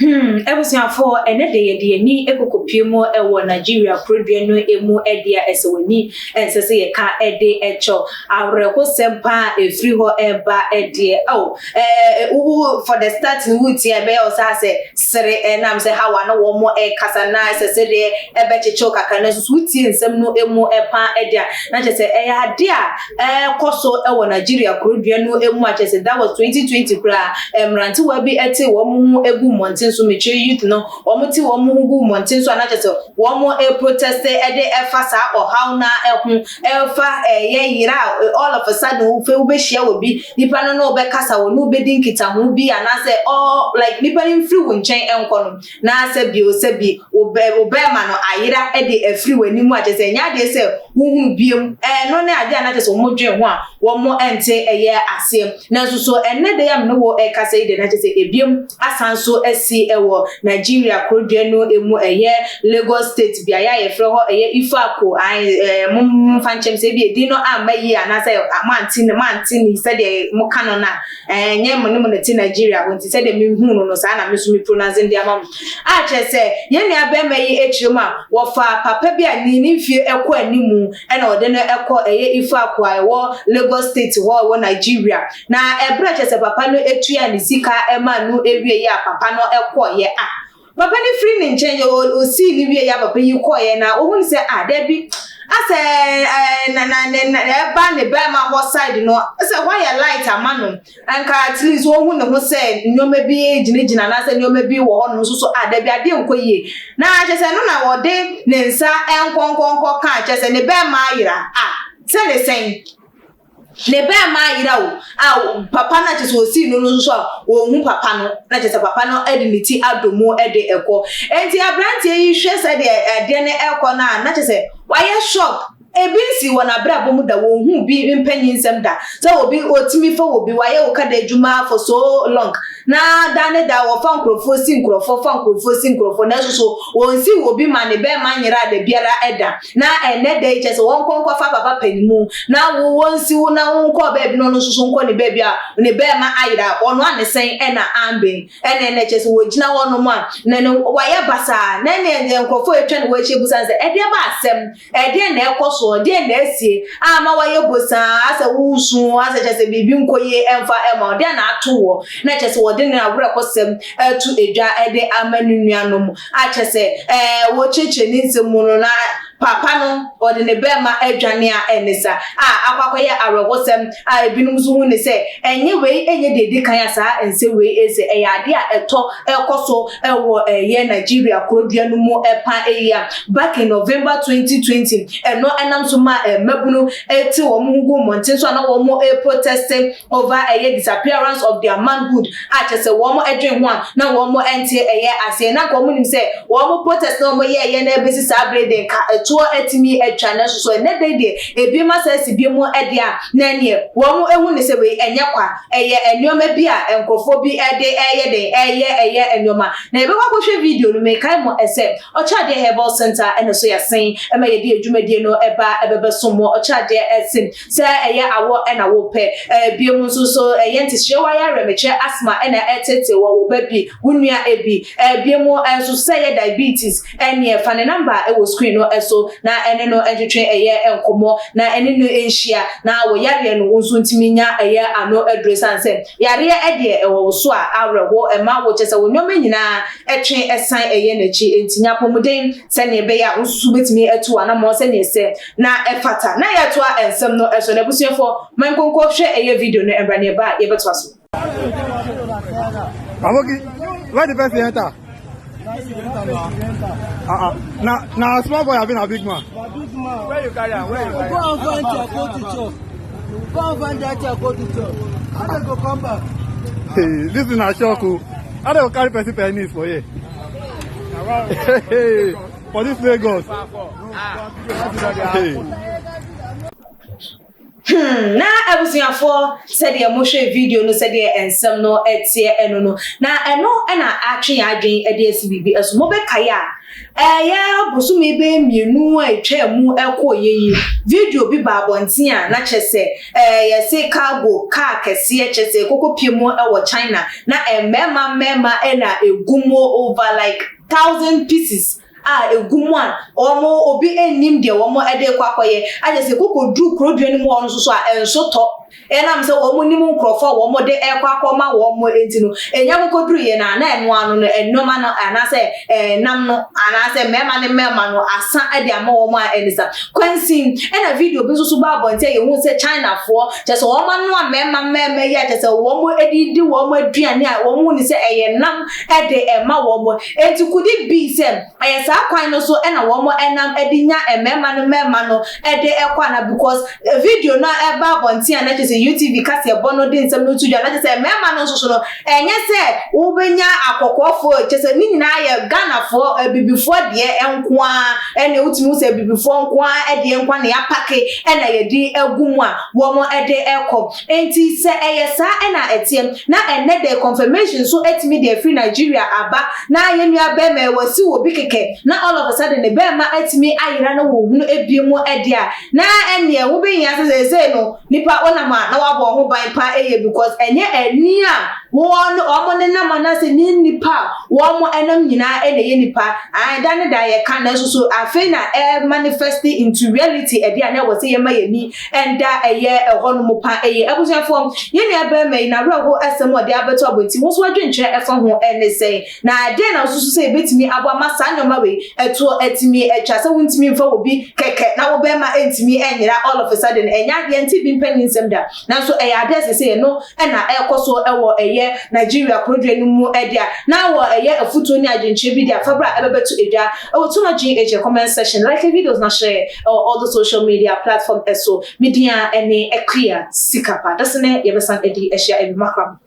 Ebusiafo ene de ni ekokopiem ewo Nigeria produe no emu edia esewani ensese ye ka ede echo awreko sempa efri ho eba ede for the starting woot ye be o sa se sere nam se hawa no wo mo kasa na sese de ebe checho kaka na so wuti nsem no emu epa edia na chese eya ade a koso ewo Nigeria produe no emu a chese that was 2020 kra mranti wa bi ete wo mu egu montin so meche youth no omuti wo mu gu montin so anachese wo mu protest e de efasa o how na ehun efa ye yira all of a sudden wo fe wo be hia wo bi nipa no be kasa wo no be dinkita ho bi anase all like nipa free wo nchen enko no na se bi o se bi wo be ma no ayira e de free wani mu achese nya de se wo hu biem no na ade anachese wo dwen ho a wo mo ente eye ase na so enne de yam no wo kasa ide na achese ebiem asanso asi ewo Nigeria produe no emu eye Lagos state bia ya ye frɛ ho eye Ifako mum fanchem se bi edi no amayi anase amanti ni se de mo kano na nye mo ne mo na ti Nigeria wonti se de me hu no sa na me so me pronounce ndi amam a che se ye ne abemayi echirema wo fa papa bia ni mfie ekɔ animu e na ode no ekɔ eye Ifako ayo Lagos state wo Nigeria na ebra che se papa no etua ni sika ema no ewie ya papa no ekɔ ye papa ni free ni nchen o si ni wie ya papa yi kɔ ye na ohun se da bi ase na ba ne ba ma ho side no say why your light amano anka at least ohun ne ho say nyoma bi ejinejina na say nyoma bi wo ho no so da bi ade nkoyie na che say no na wo de ne nsa enkonkonko ka che say ne ba ma yira say le sen ne ba ma yira o papa na che so si no so o hu papa no na che say papa no ediniti adomo ede eko enti abrantie yi hwe say de ne eko na che say why shock ebinsi wona brabo mu da wo hu bi mpanyinsem da so obi otimi fa obi why Okada adwuma for so long na dane da wo fa nkrofo si nkrofo na so won si obi ma ne be ma nyira da biara eda na ene da iche so won konko fa papa panimu na wo won si wo na won ko ba bi no so nko ne be bia ne be ma ayira ono anesen ena amben ene che so wo gina wono mu a na ne why basa na ne nkrofo etwa ne wo eche busanse ede ba asem ede na ekoso de na esie ama why bosa asa wusu asa che se bibi nkoye emfa ema de na atowo na che se de na awre kosem tu edwa ede amanunuanom a che se wo cheche ni nsemu no na papa no ode ne bema adwane a enisa akwakoye arwosem ebinum so hu ne se enye we enye dedi kan asa ense we ese eyade a eto ekoso ewo ye Nigeria produe no mu epa eya back in November 2020 eno enam so ma mabunu eti wo mu gu monten so na wo mu protesting over a disappearance of their manhood a che se wo mu adwen ho na wo mu ente eye ase na ko mu nim se wo mu protest no mo ye na ebesi sabrede ka to etimi etwana so ne de ebi ma sesi bi mu ede a na ne wo mu ehu ne se we enye kwa eye enoma bi a enkofo bi ede eye enoma na ebe kwa hwe video no me kai mo ese Okada Herbal Center ene so ya sen e ma ye de adwumadie no ebebe somo Okada esin se eye awo ena wo pe bi mu so eye ntihyewa ya remeche asthma ena etete wo ba bi wunua ebi bi mu enso se ye diabetes ene fa ne number e wo screen no eso na ene no entwetwe eye enkomo na ene no enhia na wo yare no wonso ntiminya eye ano address anse yare ede e wo so a awrewo e ma wo chese wo nyoma nyina etwe esan eye nachi entinya pomuden se ne be ya usu betimi etu ana mo se ne se na efata na ya to ensem no eso na busuefo mankonko hwe eye video no embra ne ba ye beto aso Amogi, where the person enter? Now small boy have been a big man. Big man. Where you carry on? Where you carry on? Go and find your go to church. Go and find that your go to church. How they go come back? Hey, this is not shock. How they go carry person pennies for you? Hey, for this Lagos. Hey. na abusuafo said the motion video no said the ensem no etie eno no na eno na atwe adwen ede asibibi eso mo be kaya ya bosume be mienu atwa mu ekoyeyi video bi ba abonten a na chese ya se cargo car kese chese kokopie mu ewo China na mema na egumo over like 1,000 pieces egumwan omo obi enim de omo ede kwakoye aje se kokodru krodua ni mu ono so a enso to enam se omo nim nkrofo omo de ekwakoma omo entino enya kokodru ye na eno anu no enoma no anase nam no anase mema no asa ade ama omo a enisa kwansin ena video bi so ba bonte ye hu se China fo je se omo no mema ye je se omo edidi omo aduane a omo ni se eye nam ede ema omo enti kudi bi se ayesa kwan no so ena womo enam edinya mema no ede ekwa na because video na eba bonti na chese UTV kase bono de nsem no tuja na chese mema no so no enye se wo benya akokofo chese ni nyina ye Ghana fo bibifo de enkoa ene utimi wo se bibifo nkoa ede enkoa na ya pake ena ye di egum a womo ede ekọ enti se eyesa ena etiem na ene de confirmation so etimi de free Nigeria aba na ye nua be me wasi wo bi keke na all of a sudden the bear ma atimi ayira na wo hunu ebiemu ede a na ene wo be yin asese no nipa onama na wabo ho ban pa eye because enye ani a won omo ne na manase ni nipa wo mo enam nyina ene ye nipa dan da ye kan na so afi na manifest into reality ede a na wo se ye ma ye ni enda eye ehonu mo pa eye abusuafo ye ne aba mai na reho asem ode abeto aboti wo so adwenkyere efa ho ene sei na ade na so se betimi abo amasa nyoma we eto etimi etwa se wontimi mfa obi keke na wo be ma entimi enyira all of a sudden enya de enti bi mpaninsem da na so eya ade se no na ekoso ewo eye Nigeria krodwe no mu edia na wo eye afuto ni agyenche bi dia fabra ebebeto edwa ewo tuma gh comment section like videos na share all the social media platform eso media ene clear sikapa that's ne yebesan edi ehia ebi makram